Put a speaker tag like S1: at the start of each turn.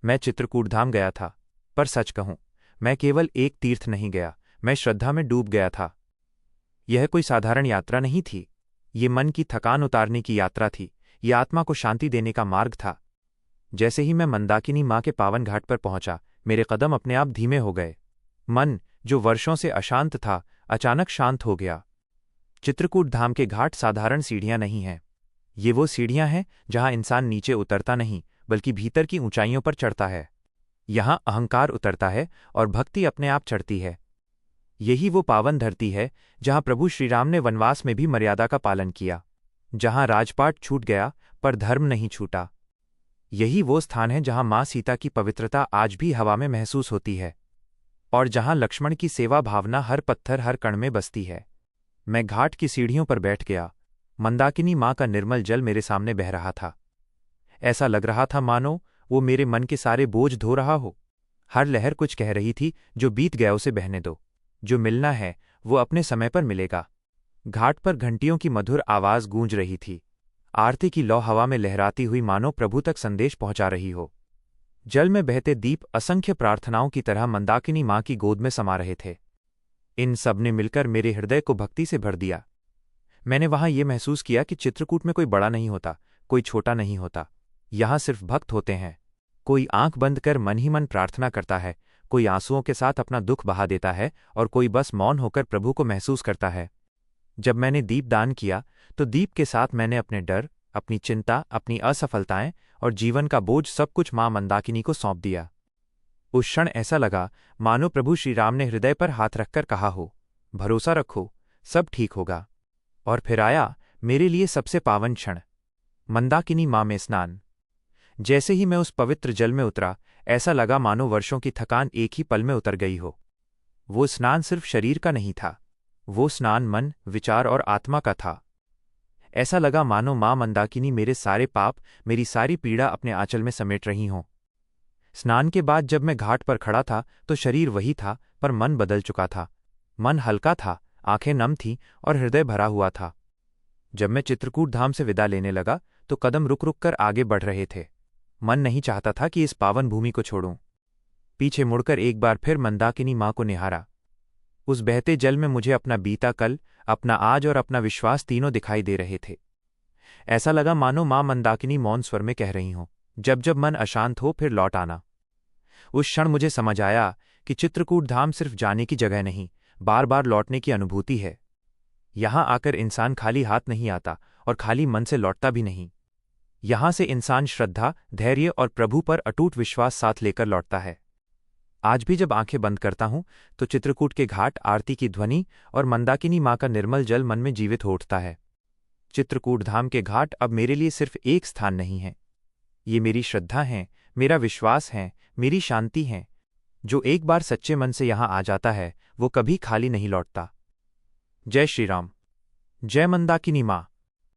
S1: मैं चित्रकूट धाम गया था, पर सच कहूं, मैं केवल एक तीर्थ नहीं गया, मैं श्रद्धा में डूब गया था। यह कोई साधारण यात्रा नहीं थी। ये मन की थकान उतारने की यात्रा थी, ये आत्मा को शांति देने का मार्ग था। जैसे ही मैं मंदाकिनी माँ के पावन घाट पर पहुंचा, मेरे कदम अपने आप धीमे हो गए। मन, जो वर्षों से अशांत था, अचानक शांत हो गया। चित्रकूट धाम के घाट साधारण सीढ़ियां नहीं हैं। ये वो सीढ़ियां हैं जहां इंसान नीचे उतरता नहीं, बल्कि भीतर की ऊंचाइयों पर चढ़ता है। यहां अहंकार उतरता है और भक्ति अपने आप चढ़ती है। यही वो पावन धरती है जहां प्रभु श्रीराम ने वनवास में भी मर्यादा का पालन किया, जहां राजपाट छूट गया पर धर्म नहीं छूटा। यही वो स्थान है जहां मां सीता की पवित्रता आज भी हवा में महसूस होती है, और जहां लक्ष्मण की सेवा भावना हर पत्थर हर कण में बसती है। मैं घाट की सीढ़ियों पर बैठ गया। मंदाकिनी माँ का निर्मल जल मेरे सामने बह रहा था। ऐसा लग रहा था मानो वो मेरे मन के सारे बोझ धो रहा हो। हर लहर कुछ कह रही थी, जो बीत गया उसे बहने दो, जो मिलना है वो अपने समय पर मिलेगा। घाट पर घंटियों की मधुर आवाज गूंज रही थी। आरती की लौ हवा में लहराती हुई मानो प्रभु तक संदेश पहुंचा रही हो। जल में बहते दीप असंख्य प्रार्थनाओं की तरह मंदाकिनी माँ की गोद में समा रहे थे। इन सब ने मिलकर मेरे हृदय को भक्ति से भर दिया। मैंने वहां ये महसूस किया कि चित्रकूट में कोई बड़ा नहीं होता, कोई छोटा नहीं होता। यहां सिर्फ भक्त होते हैं। कोई आंख बंद कर मन ही मन प्रार्थना करता है, कोई आंसुओं के साथ अपना दुख बहा देता है, और कोई बस मौन होकर प्रभु को महसूस करता है। जब मैंने दीप दान किया, तो दीप के साथ मैंने अपने डर, अपनी चिंता, अपनी असफलताएं और जीवन का बोझ सब कुछ मां मंदाकिनी को सौंप दिया। उस क्षण ऐसा लगा मानो प्रभु श्रीराम ने हृदय पर हाथ रखकर कहा हो, भरोसा रखो, सब ठीक होगा। और फिर आया मेरे लिए सबसे पावन क्षण, मंदाकिनी माँ में स्नान। जैसे ही मैं उस पवित्र जल में उतरा, ऐसा लगा मानो वर्षों की थकान एक ही पल में उतर गई हो। वो स्नान सिर्फ शरीर का नहीं था, वो स्नान मन, विचार और आत्मा का था। ऐसा लगा मानो माँ मंदाकिनी मेरे सारे पाप, मेरी सारी पीड़ा अपने आंचल में समेट रही हों। स्नान के बाद जब मैं घाट पर खड़ा था, तो शरीर वही था, पर मन बदल चुका था। मन हल्का था, आंखें नम थीं और हृदय भरा हुआ था। जब मैं चित्रकूट धाम से विदा लेने लगा, तो कदम रुक रुक कर आगे बढ़ रहे थे। मन नहीं चाहता था कि इस पावन भूमि को छोड़ूं। पीछे मुड़कर एक बार फिर मंदाकिनी माँ को निहारा। उस बहते जल में मुझे अपना बीता कल, अपना आज और अपना विश्वास तीनों दिखाई दे रहे थे। ऐसा लगा मानो माँ मंदाकिनी मौन स्वर में कह रही हों, जब जब मन अशांत हो फिर लौट आना। उस क्षण मुझे समझ आया कि चित्रकूट धाम सिर्फ जाने की जगह नहीं, बार बार लौटने की अनुभूति है। यहां आकर इंसान खाली हाथ नहीं आता और खाली मन से लौटता भी नहीं। यहां से इंसान श्रद्धा, धैर्य और प्रभु पर अटूट विश्वास साथ लेकर लौटता है। आज भी जब आंखें बंद करता हूं, तो चित्रकूट के घाट, आरती की ध्वनि और मंदाकिनी माँ का निर्मल जल मन में जीवित हो उठता है। चित्रकूट धाम के घाट अब मेरे लिए सिर्फ एक स्थान नहीं है, ये मेरी श्रद्धा है, मेरा विश्वास है, मेरी शांति है। जो एक बार सच्चे मन से यहां आ जाता है, वो कभी खाली नहीं लौटता। जय श्री राम। जय मंदाकिनी माँ।